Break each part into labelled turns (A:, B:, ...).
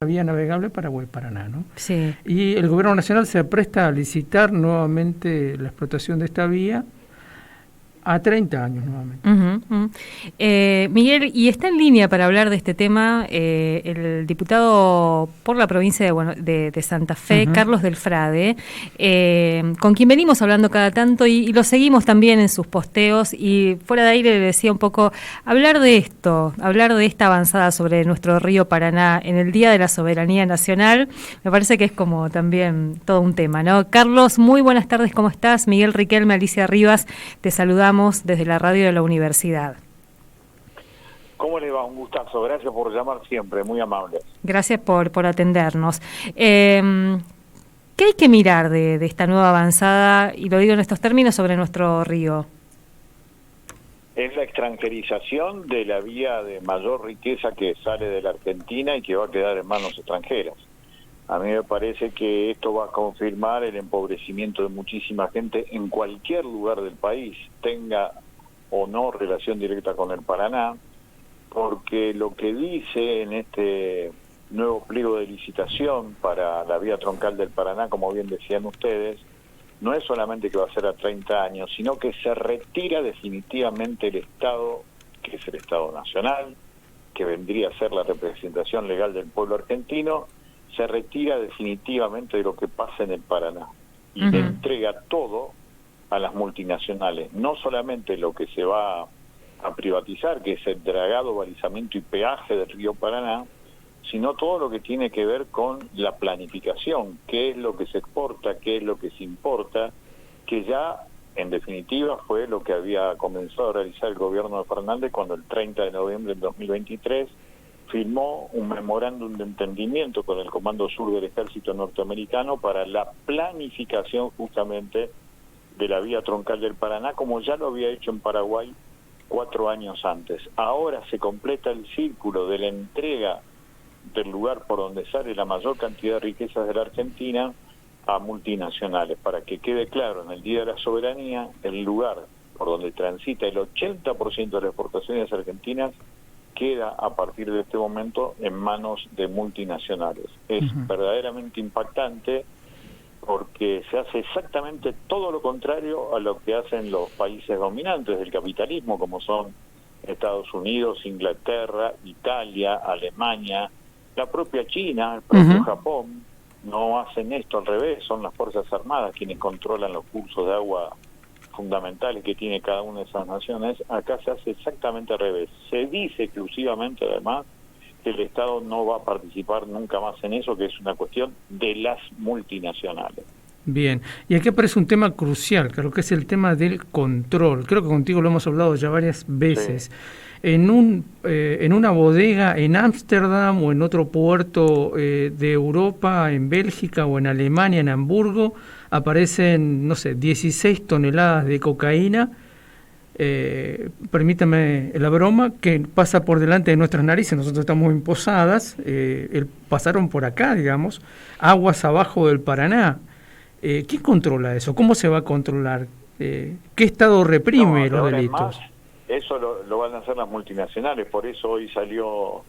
A: vía navegable Paraguay-Paraná, ¿no?
B: Sí.
A: Y el gobierno nacional se presta a licitar nuevamente la explotación de esta vía a 30 años nuevamente.
B: Miguel, y está en línea para hablar de este tema el diputado por la provincia de Santa Fe, Carlos del Frade, con quien venimos hablando cada tanto y lo seguimos también en sus posteos, y fuera de aire le decía un poco hablar de esto, hablar de esta avanzada sobre nuestro río Paraná en el Día de la Soberanía Nacional. Me parece que es como también todo un tema, ¿no? Carlos, muy buenas tardes, ¿cómo estás? Miguel Riquelme, Alicia Rivas, te saludamos desde la radio de la universidad.
C: ¿Cómo le va? Un gustazo. Gracias por llamar siempre, muy amable.
B: Gracias por atendernos. ¿Qué hay que mirar de esta nueva avanzada, y lo digo en estos términos, sobre nuestro río?
C: Es la extranjerización de la vía de mayor riqueza que sale de la Argentina y que va a quedar en manos extranjeras. A mí me parece que esto va a confirmar el empobrecimiento de muchísima gente en cualquier lugar del país, tenga o no relación directa con el Paraná, porque lo que dice en este nuevo pliego de licitación para la vía troncal del Paraná, como bien decían ustedes, no es solamente que va a ser a 30 años, sino que se retira definitivamente el Estado, que es el Estado Nacional, que vendría a ser la representación legal del pueblo argentino, se retira definitivamente de lo que pasa en el Paraná y le entrega todo a las multinacionales, no solamente lo que se va a privatizar, que es el dragado, balizamiento y peaje del río Paraná, sino todo lo que tiene que ver con la planificación, qué es lo que se exporta, qué es lo que se importa, que ya en definitiva fue lo que había comenzado a realizar el gobierno de Fernández cuando el 30 de noviembre del 2023 firmó un memorándum de entendimiento con el Comando Sur del Ejército Norteamericano para la planificación justamente de la vía troncal del Paraná, como ya lo había hecho en Paraguay 4 años antes. Ahora se completa el círculo de la entrega del lugar por donde sale la mayor cantidad de riquezas de la Argentina a multinacionales, para que quede claro, en el Día de la Soberanía, el lugar por donde transita el 80% de las exportaciones argentinas queda a partir de este momento en manos de multinacionales. Es verdaderamente impactante porque se hace exactamente todo lo contrario a lo que hacen los países dominantes del capitalismo, como son Estados Unidos, Inglaterra, Italia, Alemania, la propia China, el propio Japón. No hacen esto al revés, son las Fuerzas Armadas quienes controlan los cursos de agua fundamentales que tiene cada una de esas naciones. Acá se hace exactamente al revés. Se dice exclusivamente, además, que el Estado no va a participar nunca más en eso, que es una cuestión de las multinacionales.
A: Bien, y aquí aparece un tema crucial, creo que es el tema del control. Creo que contigo lo hemos hablado ya varias veces. Sí. En una bodega en Ámsterdam o en otro puerto de Europa, en Bélgica o en Alemania, en Hamburgo, aparecen, no sé, 16 toneladas de cocaína, permítame la broma, que pasa por delante de nuestras narices. Nosotros estamos en Posadas, pasaron por acá, digamos, aguas abajo del Paraná. ¿Quién controla eso? ¿Cómo se va a controlar? ¿Qué Estado reprime los delitos?
C: Eso lo van a hacer las multinacionales, por eso hoy salió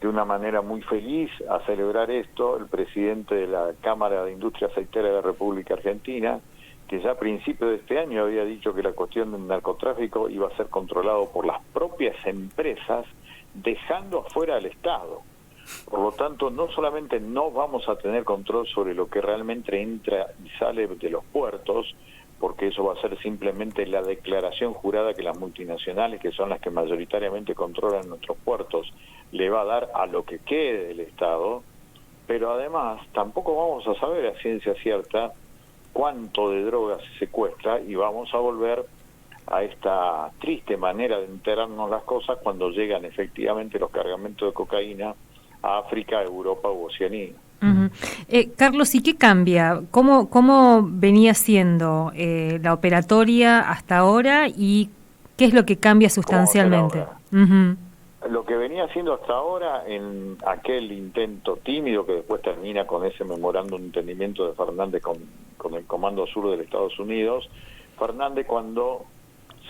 C: de una manera muy feliz a celebrar esto el presidente de la Cámara de Industria Aceitera de la República Argentina, que ya a principios de este año había dicho que la cuestión del narcotráfico iba a ser controlado por las propias empresas, dejando afuera al Estado. Por lo tanto, no solamente no vamos a tener control sobre lo que realmente entra y sale de los puertos, porque eso va a ser simplemente la declaración jurada que las multinacionales, que son las que mayoritariamente controlan nuestros puertos, le va a dar a lo que quede del Estado, pero además tampoco vamos a saber a ciencia cierta cuánto de drogas se secuestra, y vamos a volver a esta triste manera de enterarnos las cosas cuando llegan efectivamente los cargamentos de cocaína a África, Europa u Oceanía.
B: Carlos, ¿y qué cambia? ¿Cómo venía siendo la operatoria hasta ahora, y qué es lo que cambia sustancialmente?
C: Lo que venía haciendo hasta ahora, en aquel intento tímido que después termina con ese memorándum de entendimiento de Fernández con el Comando Sur de Estados Unidos, Fernández, cuando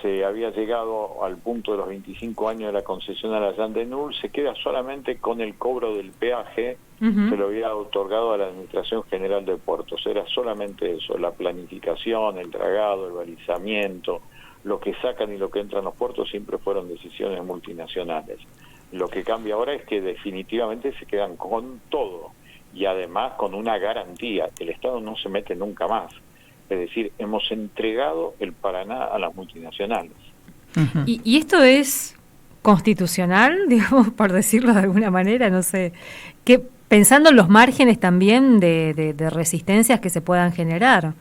C: se había llegado al punto de los 25 años de la concesión a la Jan de Null, se queda solamente con el cobro del peaje se lo había otorgado a la Administración General de Puertos. Era solamente eso, la planificación, el dragado, el balizamiento, lo que sacan y lo que entran los puertos siempre fueron decisiones multinacionales. Lo que cambia ahora es que definitivamente se quedan con todo y además con una garantía, el Estado no se mete nunca más. Es decir, hemos entregado el Paraná a las multinacionales.
B: ¿Y esto es constitucional, digamos, por decirlo de alguna manera? No sé, que pensando en los márgenes también de resistencias que se puedan generar.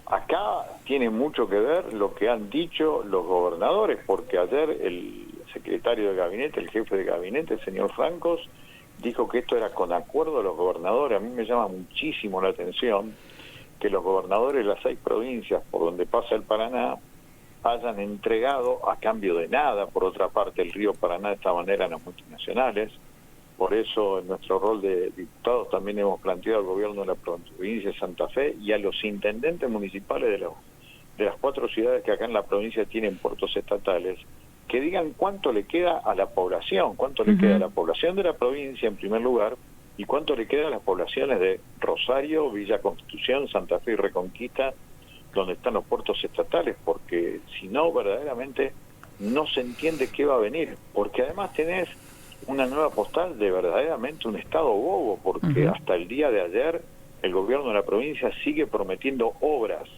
C: Acá tiene mucho que ver lo que han dicho los gobernadores, porque ayer el secretario de gabinete, el jefe de gabinete, el señor Francos, dijo que esto era con acuerdo de los gobernadores. A mí me llama muchísimo la atención que los gobernadores de las 6 provincias por donde pasa el Paraná hayan entregado a cambio de nada, por otra parte, el río Paraná de esta manera a las multinacionales. Por eso en nuestro rol de diputados también hemos planteado al gobierno de la provincia de Santa Fe y a los intendentes municipales de las 4 ciudades que acá en la provincia tienen puertos estatales, que digan cuánto le queda a la población, cuánto le queda a la población de la provincia en primer lugar, y cuánto le queda a las poblaciones de Rosario, Villa Constitución, Santa Fe y Reconquista, donde están los puertos estatales, porque si no, verdaderamente no se entiende qué va a venir, porque además tenés una nueva postal de verdaderamente un estado bobo, porque hasta el día de ayer el gobierno de la provincia sigue prometiendo obras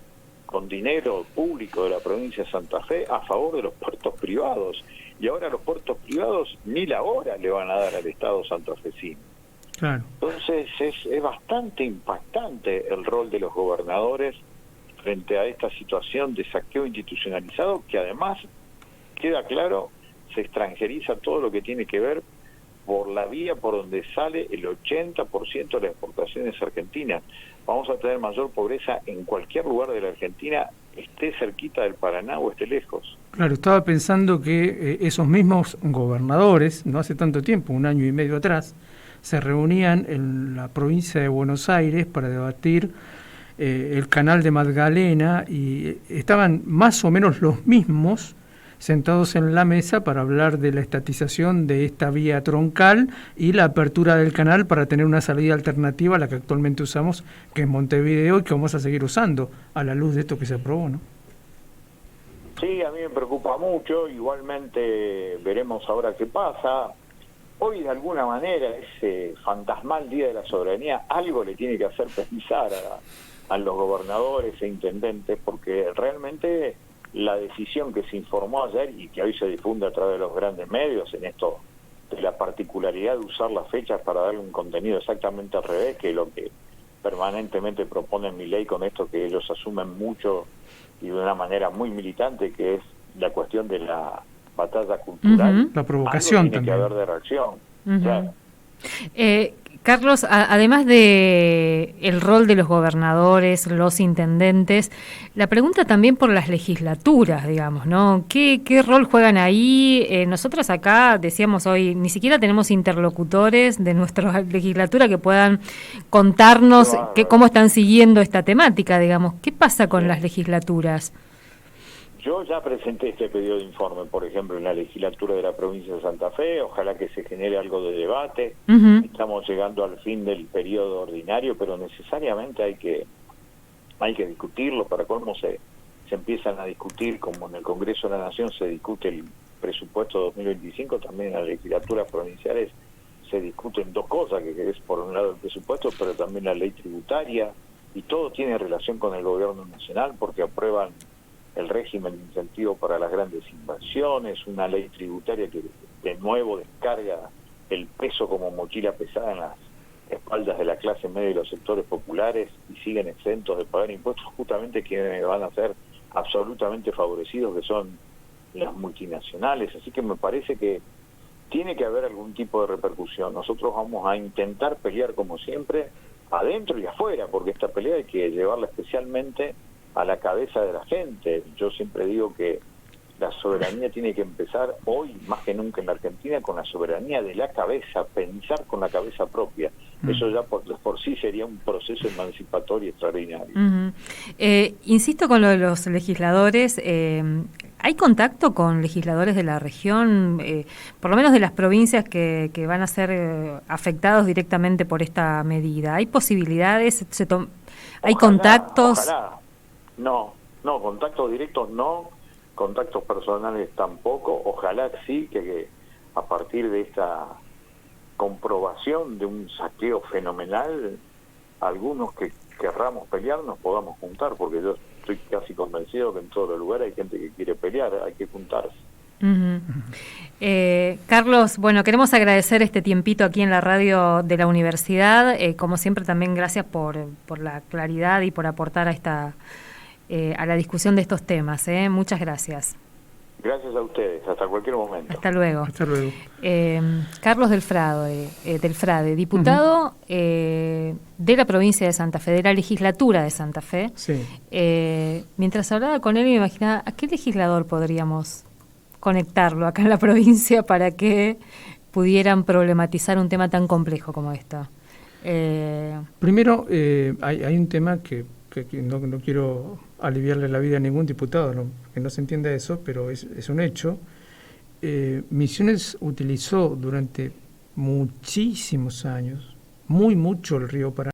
C: con dinero público de la provincia de Santa Fe a favor de los puertos privados, y ahora los puertos privados ni la hora le van a dar al estado santafesino.
A: Claro.
C: Entonces es bastante impactante el rol de los gobernadores frente a esta situación de saqueo institucionalizado, que además, queda claro, se extranjeriza todo lo que tiene que ver por la vía por donde sale el 80% de las exportaciones argentinas. Vamos a tener mayor pobreza en cualquier lugar de la Argentina, esté cerquita del Paraná o esté lejos.
A: Claro, estaba pensando que esos mismos gobernadores, no hace tanto tiempo, 1 año y medio atrás, se reunían en la provincia de Buenos Aires para debatir el canal de Magdalena, y estaban más o menos los mismos sentados en la mesa para hablar de la estatización de esta vía troncal y la apertura del canal para tener una salida alternativa a la que actualmente usamos, que es Montevideo, y que vamos a seguir usando a la luz de esto que se aprobó, ¿no?
C: Sí, a mí me preocupa mucho, igualmente veremos ahora qué pasa. Hoy de alguna manera ese fantasmal Día de la Soberanía algo le tiene que hacer pensar a los gobernadores e intendentes, porque realmente la decisión que se informó ayer y que hoy se difunde a través de los grandes medios en esto de la particularidad de usar las fechas para darle un contenido exactamente al revés, que es lo que permanentemente propone Milei con esto que ellos asumen mucho y de una manera muy militante, que es la cuestión de la batalla cultural.
A: La provocación
C: algo tiene
A: también.
C: que haber de reacción. Claro.
B: Carlos, además de el rol de los gobernadores, los intendentes, la pregunta también por las legislaturas, digamos, ¿no? ¿Qué rol juegan ahí? Nosotros acá, decíamos hoy, ni siquiera tenemos interlocutores de nuestra legislatura que puedan contarnos cómo están siguiendo esta temática, digamos. ¿Qué pasa con las legislaturas?
C: Yo ya presenté este pedido de informe, por ejemplo, en la legislatura de la provincia de Santa Fe. Ojalá que se genere algo de debate. Estamos llegando al fin del periodo ordinario, pero necesariamente hay que discutirlo. Para colmo se empiezan a discutir, como en el Congreso de la Nación se discute el presupuesto 2025, también en las legislaturas provinciales se discuten 2 cosas, que es por un lado el presupuesto, pero también la ley tributaria, y todo tiene relación con el gobierno nacional, porque aprueban el régimen de incentivo para las grandes inversiones, una ley tributaria que de nuevo descarga el peso como mochila pesada en las espaldas de la clase media y los sectores populares, y siguen exentos de pagar impuestos justamente quienes van a ser absolutamente favorecidos, que son las multinacionales. Así que me parece que tiene que haber algún tipo de repercusión. Nosotros vamos a intentar pelear como siempre, adentro y afuera, porque esta pelea hay que llevarla especialmente a la cabeza de la gente. Yo siempre digo que la soberanía tiene que empezar hoy, más que nunca en la Argentina, con la soberanía de la cabeza, pensar con la cabeza propia. Eso ya por sí sería un proceso emancipatorio extraordinario.
B: Insisto con lo de los legisladores, ¿Hay contacto con legisladores de la región, por lo menos de las provincias que van a ser afectados directamente por esta medida? ¿Hay posibilidades? ¿Hay contactos?
C: Ojalá. No, contactos directos no, contactos personales tampoco. Ojalá sí que a partir de esta comprobación de un saqueo fenomenal, algunos que querramos pelear nos podamos juntar, porque yo estoy casi convencido que en todos los lugares hay gente que quiere pelear, hay que juntarse.
B: Carlos, bueno, queremos agradecer este tiempito aquí en la radio de la universidad, como siempre también gracias por la claridad y por aportar a la discusión de estos temas, muchas gracias.
C: Gracias a ustedes, hasta cualquier momento.
B: Hasta luego.
A: Hasta luego.
B: Carlos del Frade, diputado de la provincia de Santa Fe, de la legislatura de Santa Fe.
A: Sí.
B: Mientras hablaba con él me imaginaba, ¿a qué legislador podríamos conectarlo acá en la provincia para que pudieran problematizar un tema tan complejo como esto?
A: Primero, hay un tema que no quiero aliviarle la vida a ningún diputado, que no se entienda eso, pero es un hecho. Misiones utilizó durante muchísimos años, mucho el río Paraná.